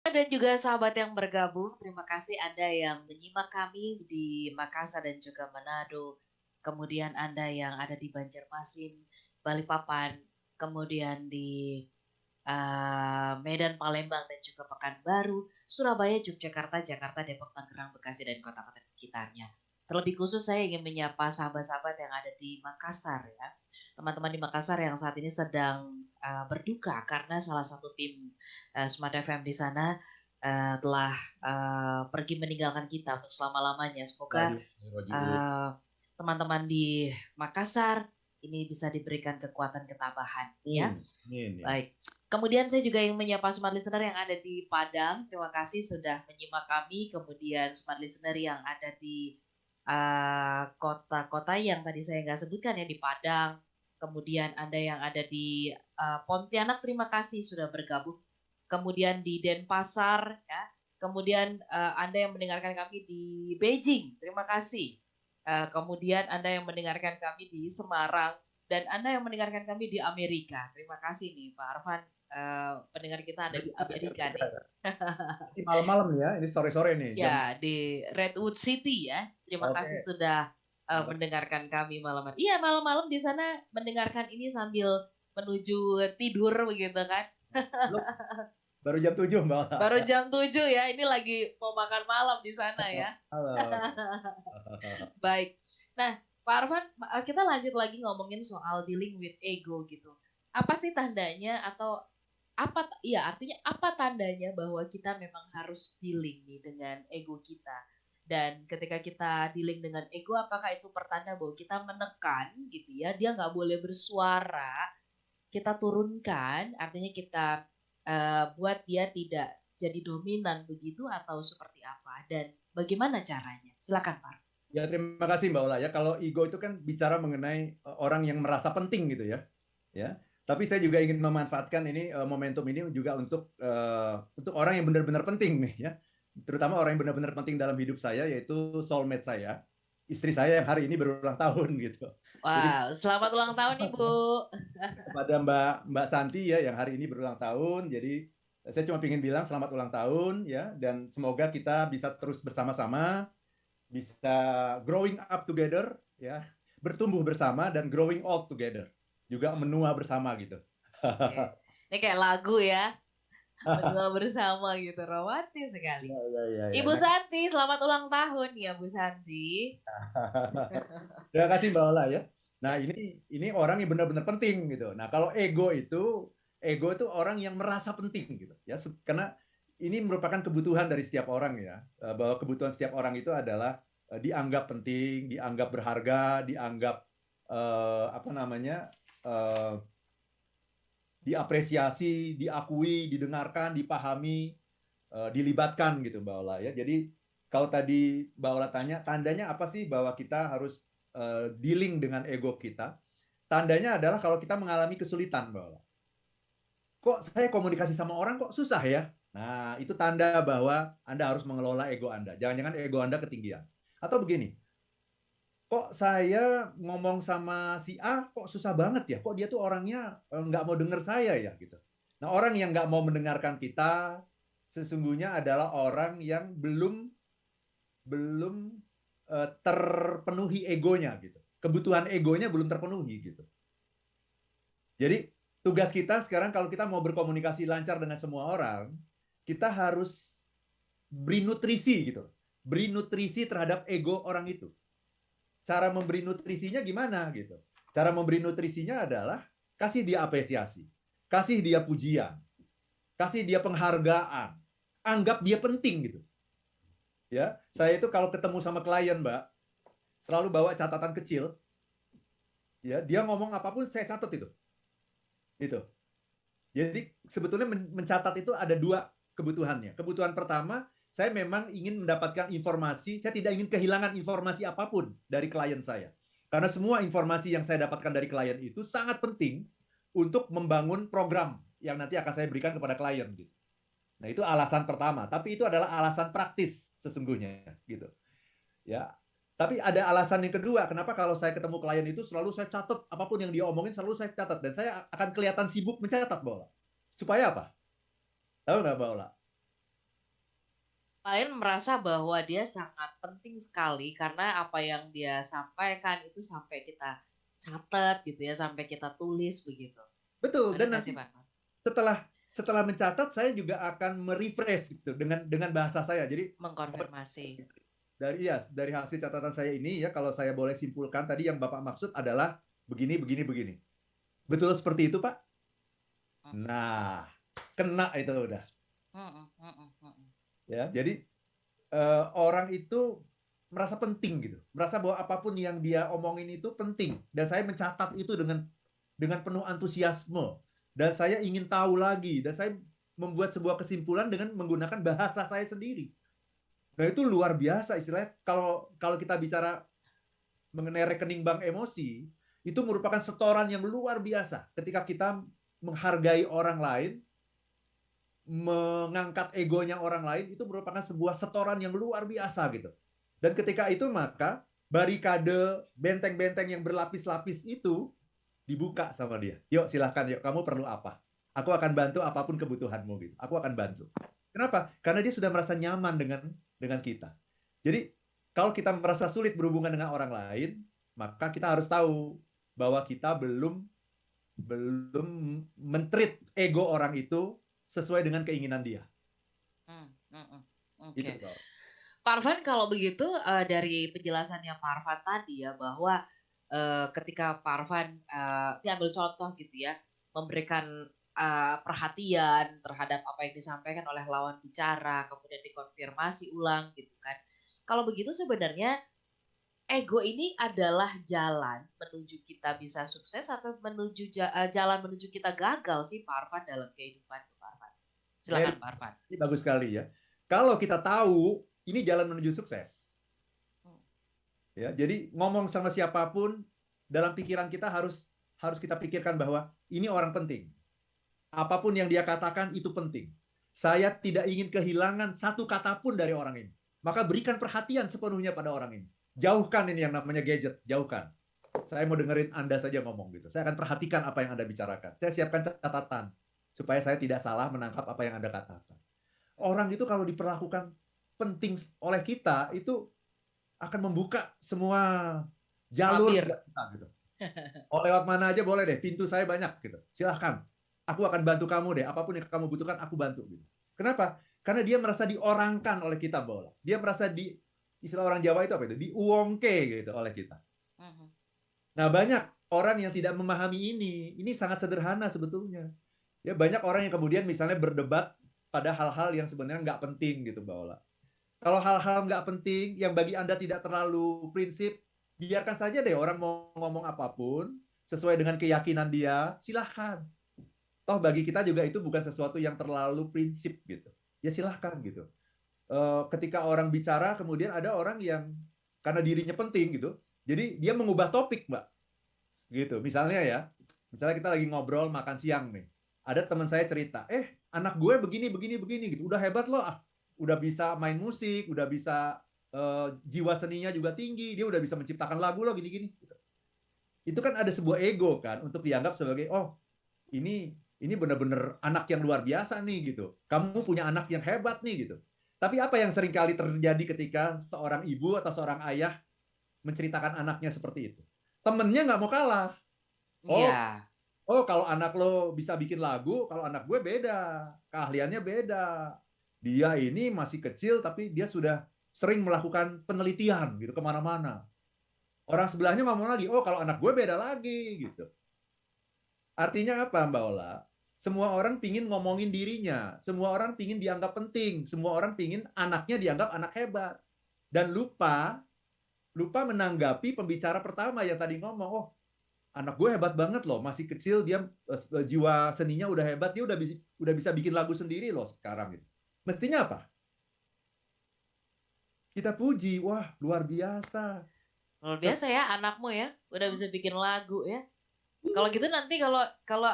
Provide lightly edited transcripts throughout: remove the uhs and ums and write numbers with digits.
Dan juga sahabat yang bergabung, terima kasih Anda yang menyimak kami di Makassar dan juga Manado. Kemudian Anda yang ada di Banjarmasin, Balikpapan, kemudian di Medan, Palembang, dan juga Pekanbaru, Surabaya, Yogyakarta, Jakarta, Depok, Tangerang, Bekasi, dan kota-kota di sekitarnya. Terlebih khusus saya ingin menyapa sahabat-sahabat yang ada di Makassar ya. Teman-teman di Makassar yang saat ini sedang berduka karena salah satu tim Smart FM di sana telah pergi meninggalkan kita untuk selama-lamanya. Semoga Waduh, waduh. eh, teman-teman di Makassar ini bisa diberikan kekuatan ketabahan ya. Ini. Baik. Kemudian saya juga ingin menyapa smart listener yang ada di Padang. Terima kasih sudah menyimak kami. Kemudian smart listener yang ada di kota-kota yang tadi saya nggak sebutkan ya di Padang. Kemudian Anda yang ada di Pontianak, terima kasih sudah bergabung. Kemudian di Denpasar, ya. Kemudian Anda yang mendengarkan kami di Beijing, terima kasih. Kemudian Anda yang mendengarkan kami di Semarang, dan Anda yang mendengarkan kami di Amerika. Terima kasih nih Pak Arfan, pendengar kita ada di Amerika nih. Ini malam-malam nih ya, ini sore-sore nih jam. Ya, di Redwood City ya. Terima kasih Oke. sudah mendengarkan kami malam hari. Iya, malam-malam di sana mendengarkan ini sambil menuju tidur begitu kan. Belum, baru jam 7 Mbak. Baru jam 7 ya, ini lagi mau makan malam di sana ya. Halo. Baik. Nah, Pak Arfan, kita lanjut lagi ngomongin soal dealing with ego gitu. Apa sih tandanya atau apa iya artinya apa tandanya bahwa kita memang harus dealing nih dengan ego kita? Dan ketika kita dealing dengan ego, apakah itu pertanda bahwa kita menekan gitu ya, dia nggak boleh bersuara, kita turunkan, artinya kita buat dia tidak jadi dominan begitu atau seperti apa? Dan bagaimana caranya? Silakan Pak. Ya terima kasih Mbak Ola ya. Kalau ego itu kan bicara mengenai orang yang merasa penting gitu ya. Ya. Tapi saya juga ingin memanfaatkan ini momentum ini juga untuk orang yang benar-benar penting nih ya. Terutama orang yang benar-benar penting dalam hidup saya yaitu soulmate saya, istri saya yang hari ini berulang tahun gitu. Jadi Wow, selamat ulang tahun Ibu. kepada Mbak Mbak Santi ya yang hari ini berulang tahun. Jadi saya cuma ingin bilang selamat ulang tahun ya dan semoga kita bisa terus bersama-sama, bisa growing up together ya, bertumbuh bersama dan growing old together. Juga menua bersama gitu. Oke. Ini kayak lagu ya, berdua bersama gitu, romantis sekali. Ya, ya, ya, ya. Ibu Nah, Santi, selamat ulang tahun ya Bu Santi. terima kasih Mbak Ola ya. Nah, ini orang yang benar-benar penting gitu. Nah, kalau ego itu orang yang merasa penting gitu ya. Karena ini merupakan kebutuhan dari setiap orang ya. Bahwa kebutuhan setiap orang itu adalah dianggap penting, dianggap berharga, dianggap apa namanya? eh, diapresiasi, diakui, didengarkan, dipahami, dilibatkan gitu Mbak Ola ya. Jadi kalau tadi Mbak Ola tanya, tandanya apa sih bahwa kita harus dealing dengan ego kita? Tandanya adalah kalau kita mengalami kesulitan Mbak Ola. Kok saya komunikasi sama orang kok susah ya? Nah, itu tanda bahwa Anda harus mengelola ego Anda. Jangan-jangan ego Anda ketinggian. Atau begini, kok saya ngomong sama si A kok susah banget ya? Kok dia tuh orangnya nggak mau denger saya ya gitu. Nah orang yang nggak mau mendengarkan kita sesungguhnya adalah orang yang belum belum terpenuhi egonya gitu. Kebutuhan egonya belum terpenuhi gitu. Jadi tugas kita sekarang kalau kita mau berkomunikasi lancar dengan semua orang, kita harus beri nutrisi gitu. Beri nutrisi terhadap ego orang itu. Cara memberi nutrisinya gimana gitu. Cara memberi nutrisinya adalah kasih dia apresiasi, kasih dia pujian, kasih dia penghargaan, anggap dia penting gitu. Ya, saya itu kalau ketemu sama klien, Mbak, selalu bawa catatan kecil. Ya, dia ngomong apapun saya catat itu. Itu. Jadi sebetulnya mencatat itu ada dua kebutuhannya. Kebutuhan pertama, saya memang ingin mendapatkan informasi, saya tidak ingin kehilangan informasi apapun dari klien saya. Karena semua informasi yang saya dapatkan dari klien itu sangat penting untuk membangun program yang nanti akan saya berikan kepada klien gitu. Nah, itu alasan pertama, tapi itu adalah alasan praktis sesungguhnya gitu. Ya. Tapi ada alasan yang kedua, kenapa kalau saya ketemu klien itu selalu saya catat apapun yang dia omongin selalu saya catat dan saya akan kelihatan sibuk mencatat bola. Supaya apa? Tahu nggak Mbak Ola? Klien merasa bahwa dia sangat penting sekali karena apa yang dia sampaikan itu sampai kita catat gitu ya, sampai kita tulis begitu. Betul, Benar dan nggak sih nanti Pak? setelah mencatat saya juga akan merefresh gitu dengan bahasa saya. Jadi Mengkonfirmasi. dari hasil catatan saya ini ya, kalau saya boleh simpulkan tadi yang Bapak maksud adalah begini begini begini. Betul seperti itu, Pak? Nah, kena itu udah. Ya, jadi orang itu merasa penting gitu, merasa bahwa apapun yang dia omongin itu penting, dan saya mencatat itu dengan penuh antusiasme, dan saya ingin tahu lagi, dan saya membuat sebuah kesimpulan dengan menggunakan bahasa saya sendiri. Nah itu luar biasa istilahnya. Kalau kita bicara mengenai rekening bank emosi, itu merupakan setoran yang luar biasa ketika kita menghargai orang lain, mengangkat egonya orang lain, itu merupakan sebuah setoran yang luar biasa gitu. Dan ketika itu maka barikade benteng-benteng yang berlapis-lapis itu dibuka sama dia. Yuk silahkan, yuk kamu perlu apa? Aku akan bantu apapun kebutuhanmu gitu. Aku akan bantu. Kenapa? Karena dia sudah merasa nyaman dengan kita. Jadi kalau kita merasa sulit berhubungan dengan orang lain, maka kita harus tahu bahwa kita belum mentreat ego orang itu sesuai dengan keinginan dia. Oke. Itu, Bro. Pak Arfan, kalau begitu dari penjelasannya Pak Arfan tadi ya, bahwa ketika Pak Arfan diambil contoh gitu ya, memberikan perhatian terhadap apa yang disampaikan oleh lawan bicara, kemudian dikonfirmasi ulang gitu kan. Kalau begitu sebenarnya ego ini adalah jalan menuju kita bisa sukses atau jalan menuju kita gagal sih Pak Arfan dalam kehidupan itu Pak Arfan. Silakan Pak Arfan. Ini bagus sekali ya. Kalau kita tahu ini jalan menuju sukses, ya, jadi ngomong sama siapapun dalam pikiran kita harus kita pikirkan bahwa ini orang penting. Apapun yang dia katakan itu penting. Saya tidak ingin kehilangan satu kata pun dari orang ini. Maka berikan perhatian sepenuhnya pada orang ini. Jauhkan ini yang namanya gadget, jauhkan. Saya mau dengerin Anda saja ngomong gitu. Saya akan perhatikan apa yang Anda bicarakan. Saya siapkan catatan supaya saya tidak salah menangkap apa yang Anda katakan. Orang itu kalau diperlakukan penting oleh kita itu akan membuka semua jalur kita gitu. Oh, lewat mana aja boleh deh, pintu saya banyak gitu. Silahkan. Aku akan bantu kamu deh, apapun yang kamu butuhkan aku bantu gitu. Kenapa? Karena dia merasa diorangkan oleh kita, Bola. Dia merasa istilah orang Jawa itu apa itu? Diuongke gitu oleh kita. Nah, banyak orang yang tidak memahami ini. Ini sangat sederhana sebetulnya. Ya, banyak orang yang kemudian misalnya berdebat pada hal-hal yang sebenarnya nggak penting gitu, Bola. Kalau hal-hal nggak penting yang bagi Anda tidak terlalu prinsip, biarkan saja deh orang mau ngomong apapun sesuai dengan keyakinan dia, silahkan. Toh bagi kita juga itu bukan sesuatu yang terlalu prinsip gitu. Ya silahkan gitu. Ketika orang bicara, kemudian ada orang yang karena dirinya penting gitu, jadi dia mengubah topik, Mbak. Gitu. Misalnya kita lagi ngobrol makan siang nih. Ada teman saya cerita, anak gue begini gitu. Udah hebat loh, udah bisa main musik, udah bisa jiwa seninya juga tinggi, dia udah bisa menciptakan lagu loh gini-gini. Itu kan ada sebuah ego kan untuk dianggap sebagai ini benar-benar anak yang luar biasa nih gitu. Kamu punya anak yang hebat nih gitu. Tapi apa yang sering kali terjadi ketika seorang ibu atau seorang ayah menceritakan anaknya seperti itu? Temennya nggak mau kalah. Kalau anak lo bisa bikin lagu, kalau anak gue beda. Keahliannya beda. Dia ini masih kecil tapi dia sudah sering melakukan penelitian gitu kemana-mana. Orang sebelahnya ngomong lagi, kalau anak gue beda lagi gitu. Artinya apa, Mbak Ola? Semua orang pingin ngomongin dirinya. Semua orang pingin dianggap penting. Semua orang pingin anaknya dianggap anak hebat. Dan lupa menanggapi pembicara pertama yang tadi ngomong, anak gue hebat banget loh. Masih kecil, dia jiwa seninya udah hebat. Dia udah bisa bikin lagu sendiri loh sekarang. Mestinya apa? Kita puji. Wah, luar biasa. Luar biasa ya anakmu ya. Udah bisa bikin lagu ya. Kalau gitu nanti kalau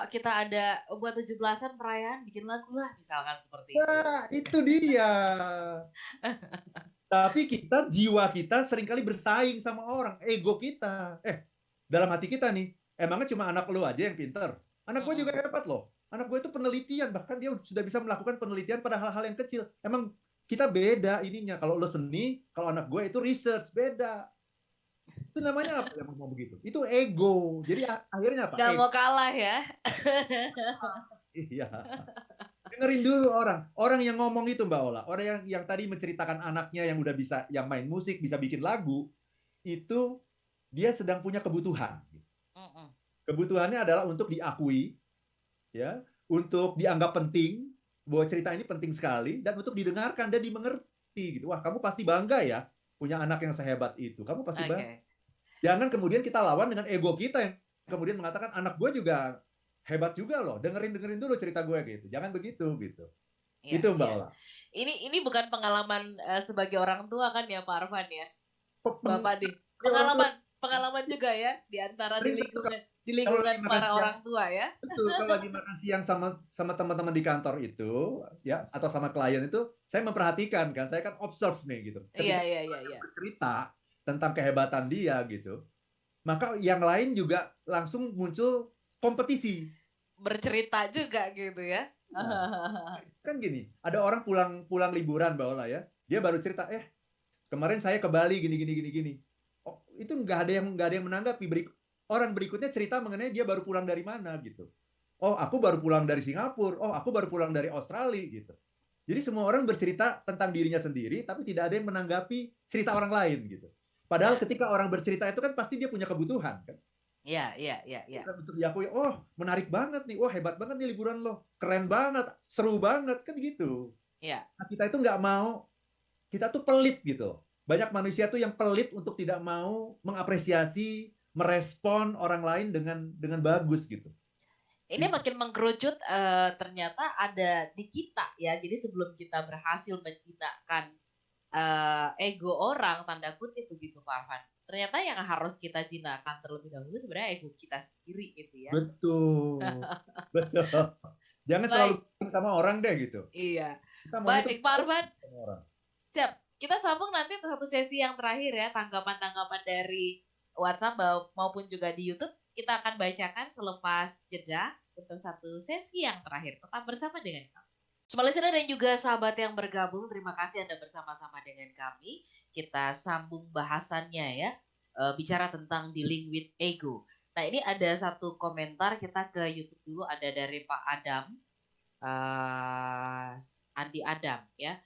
kita ada buat 17-an perayaan bikin lagu lah misalkan seperti itu. Nah, itu dia. Tapi jiwa kita seringkali bersaing sama orang, ego kita. Dalam hati kita nih, emangnya cuma anak lu aja yang pinter? Anak gue juga hebat loh. Anak gue itu penelitian, bahkan dia sudah bisa melakukan penelitian pada hal-hal yang kecil. Emang kita beda ininya. Kalau lo seni, kalau anak gue itu research, beda. Itu namanya apa yang ngomong begitu? Itu ego. Jadi akhirnya apa? Nggak mau kalah ya. Iya. Dengerin dulu orang. Orang yang ngomong itu Mbak Ola, orang yang tadi menceritakan anaknya yang udah bisa, yang main musik, bisa bikin lagu, itu dia sedang punya kebutuhan. Kebutuhannya adalah untuk diakui, ya, untuk dianggap penting, bahwa cerita ini penting sekali, dan untuk didengarkan dan dimengerti gitu. Wah, kamu pasti bangga ya punya anak yang sehebat itu. Kamu pasti bangga. Jangan kemudian kita lawan dengan ego kita yang kemudian mengatakan anak gue juga hebat juga loh. Dengerin dulu cerita gue gitu. Jangan begitu gitu. Ya, Itu Mbak ya. Ola. Ini bukan pengalaman sebagai orang tua kan ya Pak Arfan ya. Bapak di pengalaman juga ya di antara di lingkungan para orang tua ya. Betul, kalau lagi makan siang sama teman-teman di kantor itu ya, atau sama klien itu, saya memperhatikan kan, saya kan observe nih gitu. Ketika Iya. bercerita tentang kehebatan dia gitu, maka yang lain juga langsung muncul kompetisi. Bercerita juga gitu ya. Nah, kan gini, ada orang pulang liburan Mbak Ola ya, dia baru cerita, kemarin saya ke Bali gini. Oh, itu nggak ada yang menanggapi. Orang berikutnya cerita mengenai dia baru pulang dari mana gitu. Oh, aku baru pulang dari Singapura. Oh, aku baru pulang dari Australia gitu. Jadi semua orang bercerita tentang dirinya sendiri, tapi tidak ada yang menanggapi cerita orang lain gitu. Padahal ketika orang bercerita itu kan pasti dia punya kebutuhan kan. Iya. Untuk diakui, oh menarik banget nih, wah hebat banget nih liburan lo, keren banget, seru banget kan gitu. Iya. Nah, kita itu nggak mau, kita tuh pelit gitu. Banyak manusia tuh yang pelit untuk tidak mau mengapresiasi, merespon orang lain dengan bagus gitu. Ini makin mengkerucut ternyata ada di kita ya. Jadi sebelum kita berhasil menjinakkan ego orang, tanda kutip begitu Pak Arfan, ternyata yang harus kita jinakkan terlebih dahulu sebenarnya ego kita sendiri gitu ya. Betul. Jangan selalu sama orang deh gitu. Iya. Baik Pak Arfan. Siap. Kita sambung nanti untuk satu sesi yang terakhir ya, tanggapan-tanggapan dari WhatsApp maupun juga di YouTube. Kita akan bacakan selepas jeda untuk satu sesi yang terakhir. Tetap bersama dengan kami. Semua listener dan juga sahabat yang bergabung, terima kasih Anda bersama-sama dengan kami. Kita sambung bahasannya ya, bicara tentang dealing with ego. Nah ini ada satu komentar, kita ke YouTube dulu, ada dari Pak Adam, Andi Adam ya.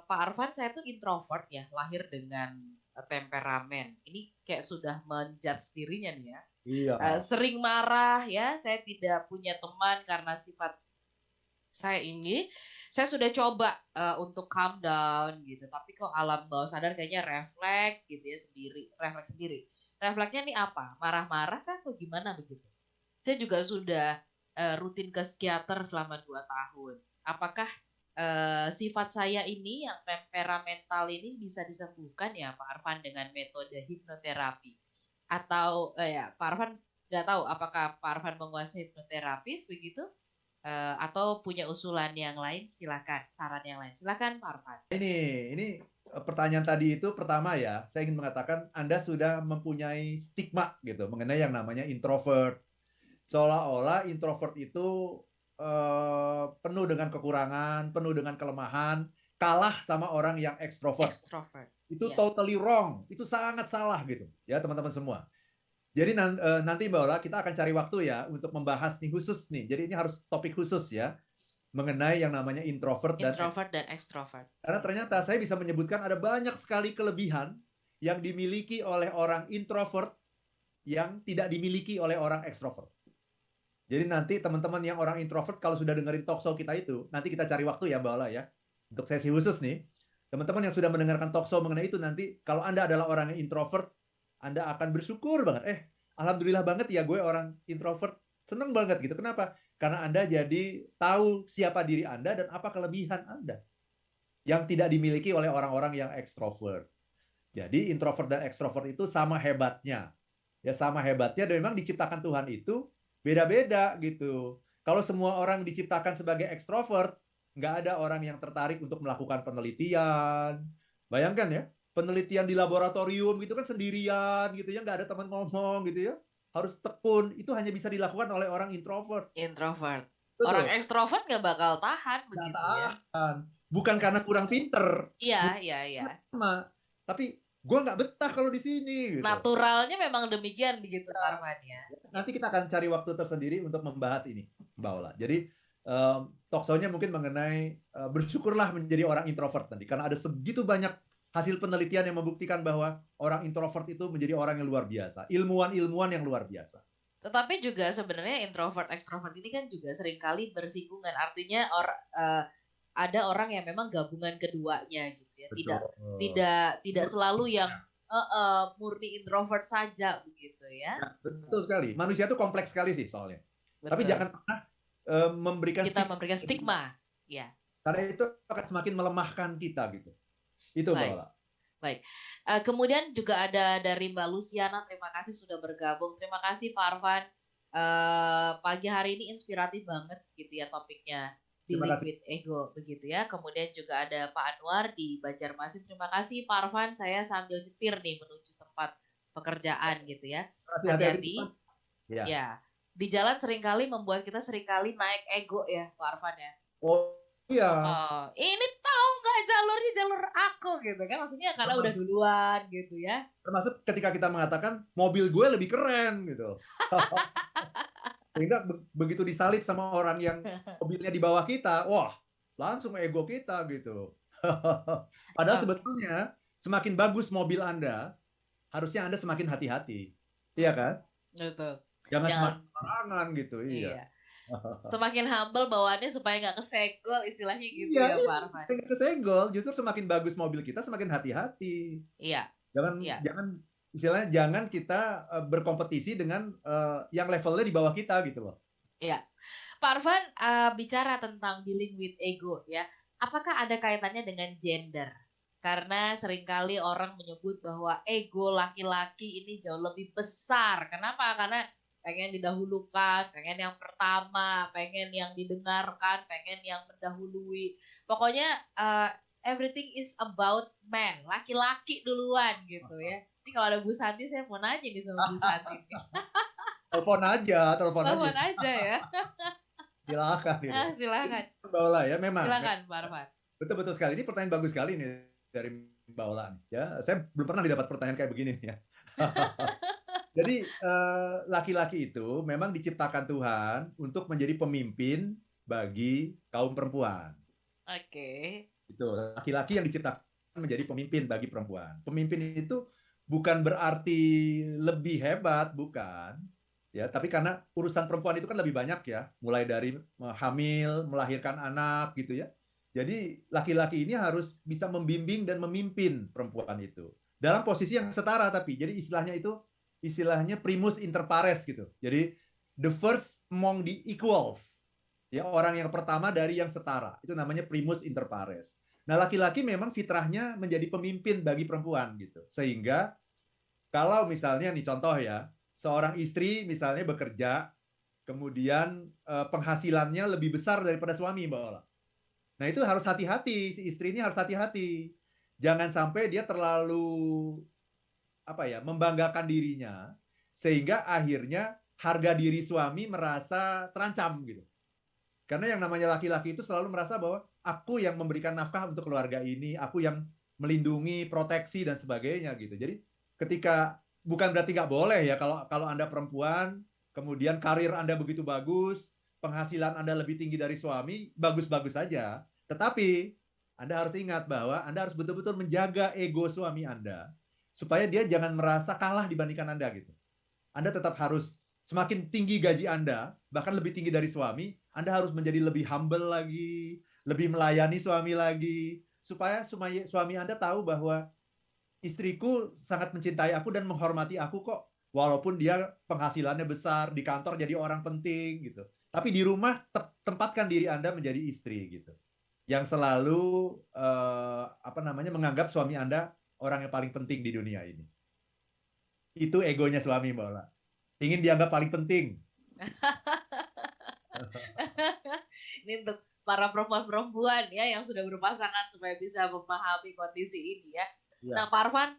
Pak Arfan, saya tuh introvert ya, lahir dengan temperamen. Ini kayak sudah menjudge dirinya nih ya. Iya. Sering marah ya, saya tidak punya teman karena sifat saya ini. Saya sudah coba untuk calm down gitu, tapi kok alam bawah sadar kayaknya refleks gitu ya refleks sendiri. Refleksnya nih apa? Marah-marah kan atau gimana begitu? Saya juga sudah rutin ke psikiater selama 2 tahun. Apakah sifat saya ini yang temperamental ini bisa disembuhkan ya Pak Arfan dengan metode hipnoterapi? Atau ya Pak Arfan nggak tahu apakah Pak Arfan menguasai hipnoterapi begitu? Atau punya usulan yang lain, silakan. Saran yang lain, silakan Pak Arfan. Ini pertanyaan tadi itu pertama ya, saya ingin mengatakan Anda sudah mempunyai stigma gitu mengenai yang namanya introvert. Seolah-olah introvert itu penuh dengan kekurangan, penuh dengan kelemahan, kalah sama orang yang ekstrovert. Itu totally wrong, itu sangat salah gitu ya teman-teman semua. Jadi nanti Mbak Ola kita akan cari waktu ya untuk membahas nih khusus nih. Jadi ini harus topik khusus ya mengenai yang namanya introvert dan extrovert. Karena ternyata saya bisa menyebutkan ada banyak sekali kelebihan yang dimiliki oleh orang introvert yang tidak dimiliki oleh orang ekstrovert. Jadi nanti teman-teman yang orang introvert kalau sudah dengerin talkshow kita itu, nanti kita cari waktu ya Mbak Ola ya untuk sesi khusus nih. Teman-teman yang sudah mendengarkan talkshow mengenai itu nanti kalau Anda adalah orang yang introvert, Anda akan bersyukur banget. Alhamdulillah banget ya gue orang introvert. Seneng banget gitu. Kenapa? Karena Anda jadi tahu siapa diri Anda dan apa kelebihan Anda yang tidak dimiliki oleh orang-orang yang ekstrovert. Jadi introvert dan ekstrovert itu sama hebatnya. Ya sama hebatnya dan memang diciptakan Tuhan itu beda-beda gitu. Kalau semua orang diciptakan sebagai ekstrovert, nggak ada orang yang tertarik untuk melakukan penelitian. Bayangkan ya, penelitian di laboratorium gitu kan sendirian gitu ya, nggak ada teman ngomong gitu ya, harus tekun. Itu hanya bisa dilakukan oleh orang introvert. Betul. Orang ekstrovert nggak bakal tahan begitu tahan. bukan karena kurang pinter, Iya, bukan iya, iya. sama, tapi gue nggak betah kalau di sini gitu. Naturalnya memang demikian begitu Pak Arfan ya. Nanti kita akan cari waktu tersendiri untuk membahas ini, Mbak Ola. Jadi talkshow-nya mungkin mengenai bersyukurlah menjadi orang introvert nanti, karena ada segitu banyak hasil penelitian yang membuktikan bahwa orang introvert itu menjadi orang yang luar biasa, ilmuwan-ilmuwan yang luar biasa. Tetapi juga sebenarnya introvert ekstrovert ini kan juga seringkali bersinggungan. Artinya ada orang yang memang gabungan keduanya gitu ya. Tidak Betul. tidak selalu yang murni introvert saja begitu ya. Ya, betul sekali. Manusia itu kompleks sekali sih soalnya. Tapi Betul. jangan pernah memberikan Kita stigma. memberikan stigma. Ya. Karena itu akan semakin melemahkan kita gitu. Itu Mbak Baik. Ola. Baik. Kemudian juga ada dari Mbak Luciana, terima kasih sudah bergabung. Terima kasih Pak Arfan. Pagi hari ini inspiratif banget gitu ya topiknya. Terima Dealing kasih. with ego begitu ya. Kemudian juga ada Pak Anwar di Banjarmasin. Terima kasih Pak Arfan. Saya sambil nyetir nih menuju tempat pekerjaan gitu ya. Terima kasih, hati-hati. Hati-hati. Ya. Ya. Di jalan seringkali membuat kita seringkali naik ego ya Pak Arfan ya. Oh iya. Ini tahu nggak jalurnya jalur aku gitu kan, maksudnya karena udah duluan gitu ya. Termasuk ketika kita mengatakan mobil gue lebih keren gitu. Sehingga begitu disalib sama orang yang mobilnya di bawah kita, wah langsung ego kita gitu. Padahal sebetulnya semakin bagus mobil Anda, harusnya Anda semakin hati-hati. Iya kan? Betul. Jangan semakin sembarangan gitu. Iya. Semakin humble bawaannya supaya nggak kesenggol istilahnya gitu Iya, ya Pak Arfan. kesenggol, justru semakin bagus mobil kita semakin hati-hati. Iya. Jangan istilahnya jangan kita berkompetisi dengan yang levelnya di bawah kita gitu loh. Iya. Pak Arfan bicara tentang dealing with ego ya. Apakah ada kaitannya dengan gender? Karena seringkali orang menyebut bahwa ego laki-laki ini jauh lebih besar. Kenapa? Karena pengen didahulukan, pengen yang pertama, pengen yang didengarkan, pengen yang mendahului. Pokoknya everything is about man, laki-laki duluan gitu ya. Ini kalau ada Bu Santi, saya mau nanya nih sama Bu Santi. Telepon aja. Telepon aja ya. Silakan. Silakan. Mbak Ola ya, memang. Silakan Pak Arfan. Betul sekali. Ini pertanyaan bagus sekali nih dari Mbak Ola. Ya, saya belum pernah didapat pertanyaan kayak begini nih ya. Jadi laki-laki itu memang diciptakan Tuhan untuk menjadi pemimpin bagi kaum perempuan. Oke. Itu laki-laki yang diciptakan menjadi pemimpin bagi perempuan. Pemimpin itu bukan berarti lebih hebat, bukan. Ya, tapi karena urusan perempuan itu kan lebih banyak ya, mulai dari hamil, melahirkan anak gitu ya. Jadi laki-laki ini harus bisa membimbing dan memimpin perempuan itu dalam posisi yang setara, tapi jadi istilahnya primus inter pares gitu. Jadi the first among the equals. Ya, orang yang pertama dari yang setara. Itu namanya primus inter pares. Nah, laki-laki memang fitrahnya menjadi pemimpin bagi perempuan gitu. Sehingga kalau misalnya nih contoh ya, seorang istri misalnya bekerja, kemudian penghasilannya lebih besar daripada suami, Mbak Ola. Nah, itu harus hati-hati, si istri ini harus hati-hati. Jangan sampai dia terlalu membanggakan dirinya sehingga akhirnya harga diri suami merasa terancam gitu. Karena yang namanya laki-laki itu selalu merasa bahwa aku yang memberikan nafkah untuk keluarga ini, aku yang melindungi, proteksi dan sebagainya gitu. Jadi ketika bukan berarti nggak boleh ya kalau Anda perempuan, kemudian karir Anda begitu bagus, penghasilan Anda lebih tinggi dari suami, bagus-bagus saja. Tetapi Anda harus ingat bahwa Anda harus betul-betul menjaga ego suami Anda supaya dia jangan merasa kalah dibandingkan Anda gitu. Anda tetap harus semakin tinggi gaji Anda, bahkan lebih tinggi dari suami, Anda harus menjadi lebih humble lagi, lebih melayani suami lagi, supaya suami Anda tahu bahwa istriku sangat mencintai aku dan menghormati aku kok, walaupun dia penghasilannya besar, di kantor jadi orang penting gitu. Tapi di rumah tempatkan diri Anda menjadi istri gitu. Yang selalu menganggap suami Anda orang yang paling penting di dunia ini. Itu egonya suami, Mbak Ola. Ingin dianggap paling penting. Ini untuk para perempuan-perempuan ya yang sudah berpasangan supaya bisa memahami kondisi ini ya. Nah, Pak Arfan,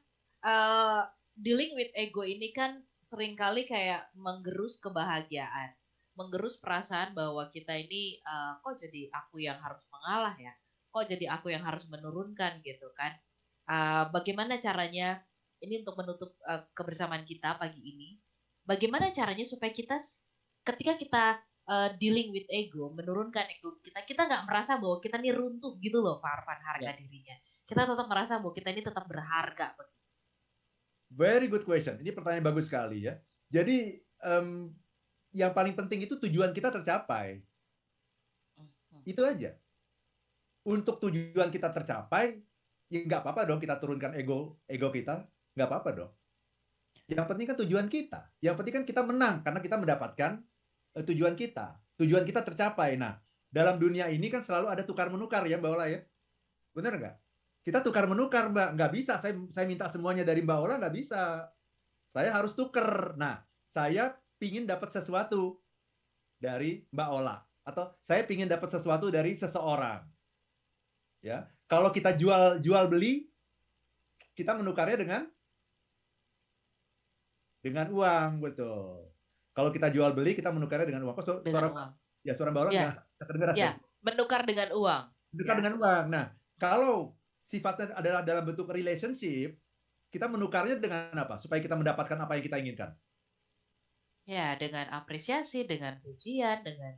dealing with ego ini kan seringkali kayak menggerus kebahagiaan, menggerus perasaan bahwa kita ini kok jadi aku yang harus mengalah ya. kok jadi aku yang harus menurunkan gitu kan. Bagaimana caranya ini untuk menutup kebersamaan kita pagi ini? Bagaimana caranya supaya kita ketika kita dealing with ego, menurunkan ego kita, kita nggak merasa bahwa kita ini runtuh gitu loh, Pak Arfan, harga Ya. dirinya. Kita tetap merasa bahwa kita ini tetap berharga. Very good question. Ini pertanyaan bagus sekali ya. Jadi yang paling penting itu tujuan kita tercapai. Itu aja. Untuk tujuan kita tercapai, ya nggak apa-apa dong kita turunkan ego kita, nggak apa-apa dong. Yang penting kan tujuan kita. Yang penting kan kita menang karena kita mendapatkan tujuan kita. Tujuan kita tercapai. Nah, dalam dunia ini kan selalu ada tukar menukar ya Mbak Ola ya. Benar nggak? Kita tukar menukar Mbak. Nggak bisa. Saya minta semuanya dari Mbak Ola nggak bisa. Saya harus tuker. Nah, saya pingin dapat sesuatu dari Mbak Ola. Atau saya pingin dapat sesuatu dari seseorang. Ya, kalau kita jual beli, kita menukarnya dengan uang, betul. Kalau kita jual beli, kita menukarnya dengan uang. Kok Dengan uang. suara Mbak Ola Ya, nggak kedengeran ya, ya? menukar dengan uang. Menukar Ya. dengan uang. Nah, kalau sifatnya adalah dalam bentuk relationship, kita menukarnya dengan apa? Supaya kita mendapatkan apa yang kita inginkan. Ya, dengan apresiasi, dengan pujian, dengan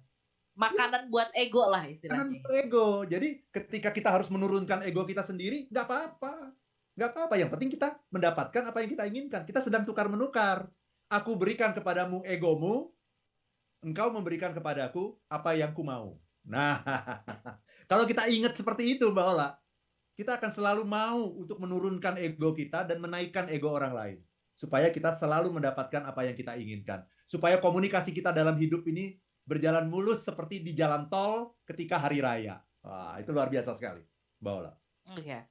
makanan buat ego lah istilahnya. Ego. Jadi ketika kita harus menurunkan ego kita sendiri, nggak apa-apa. Nggak apa-apa. Yang penting kita mendapatkan apa yang kita inginkan. Kita sedang tukar-menukar. Aku berikan kepadamu egomu, engkau memberikan kepadaku apa yang ku mau. Nah, kalau kita ingat seperti itu, Mbak Ola, kita akan selalu mau untuk menurunkan ego kita dan menaikkan ego orang lain. Supaya kita selalu mendapatkan apa yang kita inginkan. Supaya komunikasi kita dalam hidup ini berjalan mulus seperti di jalan tol ketika hari raya. Wah, itu luar biasa sekali, Mbak Ola. Ya.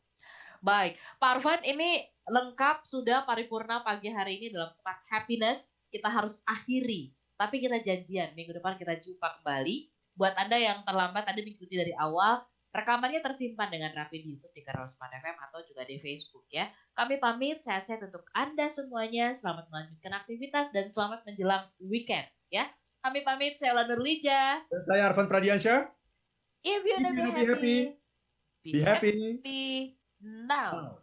Baik, Pak Arfan, ini lengkap sudah paripurna pagi hari ini dalam Spark Happiness. Kita harus akhiri, tapi kita janjian minggu depan kita jumpa kembali. Buat Anda yang terlambat tadi mengikuti dari awal, rekamannya tersimpan dengan rapi di YouTube di kanal Smart FM atau juga di Facebook ya. Kami pamit, sehat-sehat untuk Anda semuanya. Selamat melanjutkan aktivitas dan selamat menjelang weekend ya. Kami pamit, saya Ola Nurlija. Dan saya Arfan Pradiansyah. If you wanna be happy, be happy now.